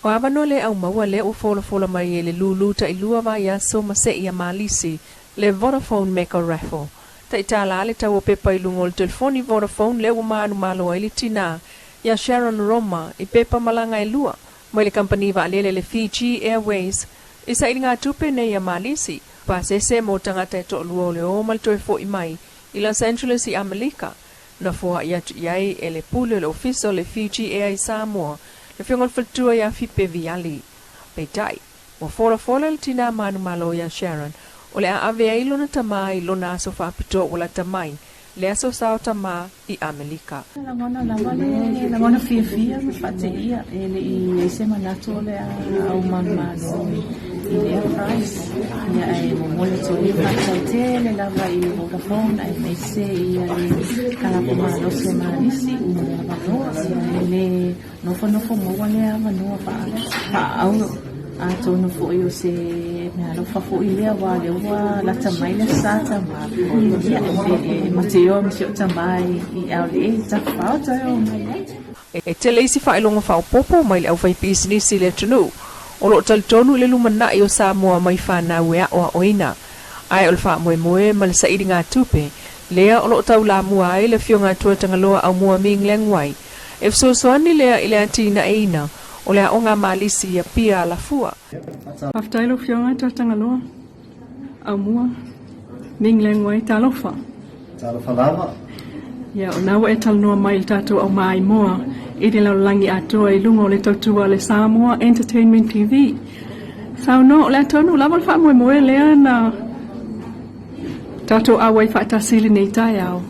Wabano le au maua le o fola mai le lulu ta ilua va ya so mase ia malisi le Vodafone Mega Raffle. Ta itala le tau pepa ilungo le telefoni Vodafone le Manumalo ili tina ya Sharon Roma I pepa malanga ilua. Mo le company va le Fiji Airways isa ilinga tupe ne ya malisi pa sese mo tangata to luo le o mal toi fo mai I Los Angeles I Amerika na fo ya yai ele pule le officio le Fiji Air Samoa le fiongon faltua ya fipe viali peitai mo fola le tina Manumalo ya Sharon o le ave ai lona tamai lona aso fa pito wala tamai le aso sao tama I Amerika la mona fia fatia ele I semana tole au Manumalo ile price ya ai mo le tole fatele la vai Vodafone ai mese ia le kala Manumalo se marisi ele no fo mo wale ava no fa au a tono fo io se me alo fa fo ile wa le wa la tamai le sa tama ya mateo mi sio tamai I ale ta fa ta yo e tele isi fa ilonga fa popo mai le au fai business le tunu o lo tal tonu le lumana I o Samoa mai fa na wea o oina ai o fa moe mal sa idinga tupe lea o lo tau la mua ai le fionga tua tangaloa au mua mingleng wai e so soani lea ile atina eina o lea onga malisi ya pia la fua aftailo fionga tua tangaloa au mua mingleng wai talofa lava ya o nawa e talnoa mai tato au mai moa Iri lau langi atoa I lungo le tautua le Samoa Entertainment TV. Sao no le tonu lava fa moe lea na tato awai fa tasili nei tai au.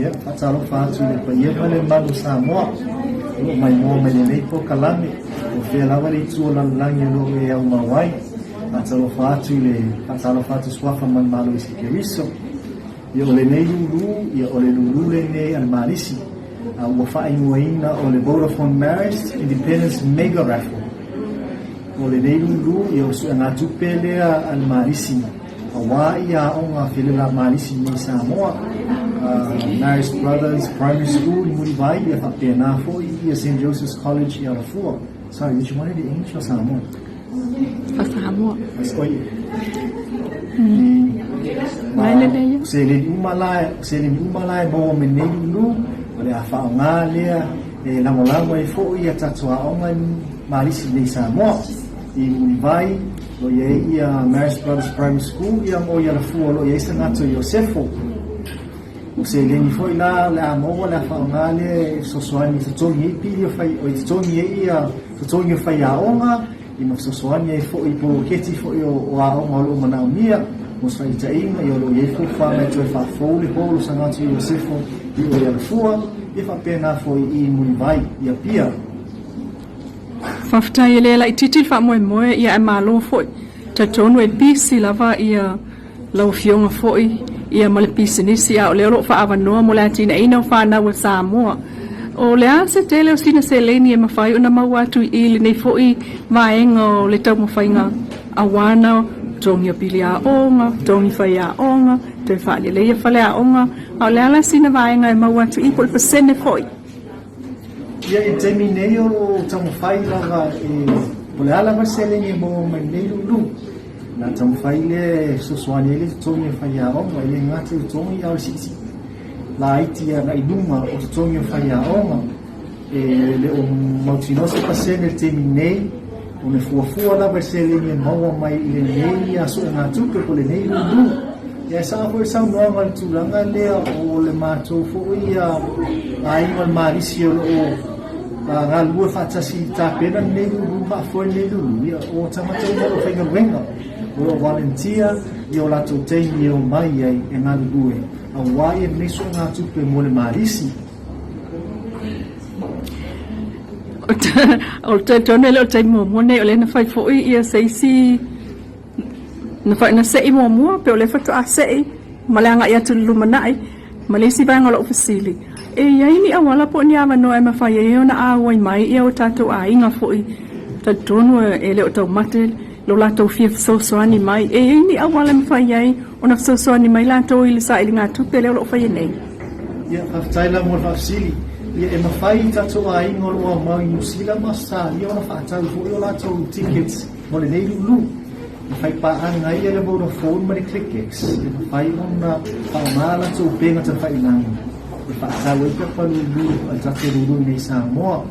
Ia, fatalo fatu le pa ia le manu Samoa. O mai moa mai le po kalame. O fia lava le tua langi no e au mawai. Fatalo fatu swafa man malo isi keriso. Ia ole nei lulu, ia ole lulu le nei al marisi. Wafainguaina o le Vodafone Marist Independence Mega Raffle. O le nei lulu I o su ngā tupelea al marisi. Awa ia o ngā whilela marisi nei Samoa. Marist Brothers Primary School I muri vai ia whapena fo I St. Joseph's College I Arafua. Sorry, did you want it in English or Samoa? Samoa. Mas oi. Se le umalai mo me nei lulu le afa ngalia e langolango e fo ia tatua onga marisi nei Samoa I vai lo ia Marist Brothers Primary School ia mo ia la fu lo ia Santo Josefo o se le ni foi la mo la afa ngalia so soani so tongi pi fai o tongi ia so tongi fai a onga I mo so soani e fo I po keti fo o a onga lo mana mia mo sai tainga yo lo ia fo fa me to fa fo le po Santo Josefo I o ia la fu e fa pena foi I mui vai ia pia Fafta ele la ititil fa moe ia malo foi tatonu e pisi lava ia lau fionga foi ia male pisi nisi au leo fa avanoa mo latina ina fa na wa Samoa o lea se tele o sina se leni e mawhai una mawatu ili nei foi maenga o le tau mawhainga awana tongi a pili a onga tongi whai a onga te whaali leia whale a onga au leala sina vaenga e mawatu equal percent foi ia e temi nei o tamu whai lava e po leala vasele ni mo mai nei lulu na tamu whai le sosoani ele tongi whai a onga ele ngate tongi au sisi la aitia na inuma o tongi whai a onga e le o mautinoso pasene temi nei o me fuafua la vasele ni maua mai le nei a so ngā tupe po le nei lulu ia sa foi sa no mal tulanga le o le mato fo ia ai mal marisi o nga lua fatasi ta pena nei lulu ma foi nei lulu ia o tamata o fenga wenga o volunteer ia o lato tei o mai ai e nga lulu a wai nei so ngā tupe mo le marisi o te tone le te mo ne o le na fai fo ia seisi na fai na sei mo pe o le fato a sei malanga ia tu lumanai malesi ba ngalo ofisili e ia ni awala po ni ama no e ma fai e ona a wai mai ia o tato a inga fo I tonu e le o tau mate lo la tau fia so ani mai e ni awala ma fai ai ona so ani mai la tau I le sa I ngā tupe le o lo fai nei ia aftaila mo fasili ia e mawhai tato a ingo loa mau i Musila masa ia ona Faatau fo i o lato tickets mo le nei lulu i whai paanga ia le Vodafone ma le ClickX i mawhai ona whaamala to penga ta whai nang i Faatau i pepa lulu a tato lulu nei Samoa.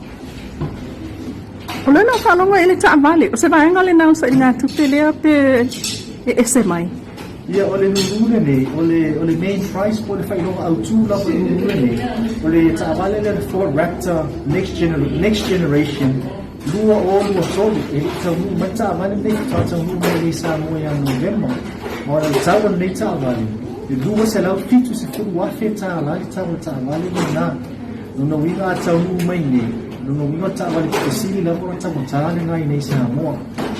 O le no whalonga ele ta avale, o se vaenga le nao sa i ngā tupe lea pe e se mai. Ia o le lulu nei, o le main price po le whailonga au tū la po lulu nei, o le ta avale le Ford Raptor next generation, lua o lua soli, e tau mu mai ta avale nei, tau mu mai nei Samoa ia November, o le tau nei ta avale, le lua se lau fitu se furu wafe ta alai tau ta avale nei nā, no winga a tau mu mai nei, no winga ta avale kisili la po tau tale ngai nei Samoa,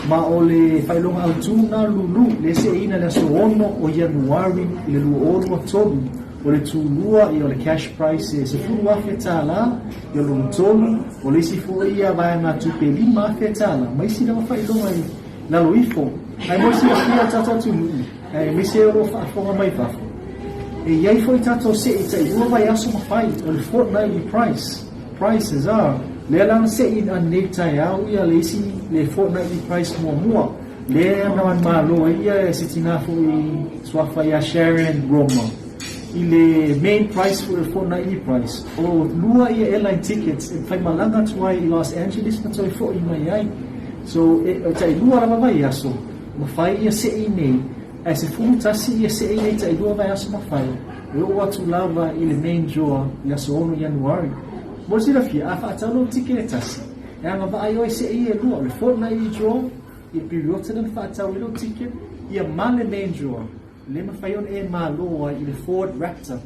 ma o le whailonga au tūna lulu, le se ina le so ono o Januari, i le lua ono tolu, o le tūlua i o le cash price se furu afe tāla, i o lulu tolu, o le si fua ia vai ngā tupe 5 afe tāla, mai si na whailonga i lalo ifo, ai mo si a fia tata tūluu, ai me se o whaafonga mai wafo. E iai foi tato se i tai ua vai aso mawhai, o le fortnightly prices are, le lang se in an nei tai au ia le si le fortnightly price mua le Manumalo ia se tina fo i swafa ia Sharon Roma i le main price for the fortnightly price o lua ia airline tickets e fai malanga tuai i Los Angeles na toi fo i mai ai so e tai lua rama vai aso ma fai ia se i nei e se fu tasi ia se i nei tai lua vai aso ma fai e o atu lava i le main joa i aso ono Januari. Mo si la fia a Faatau no ticket tasi. E anga va ai oi se e lua le fortnightly draw i periota den Faatau no ticket i a male main draw. Le ma fai on e ma loa i le Ford Raptor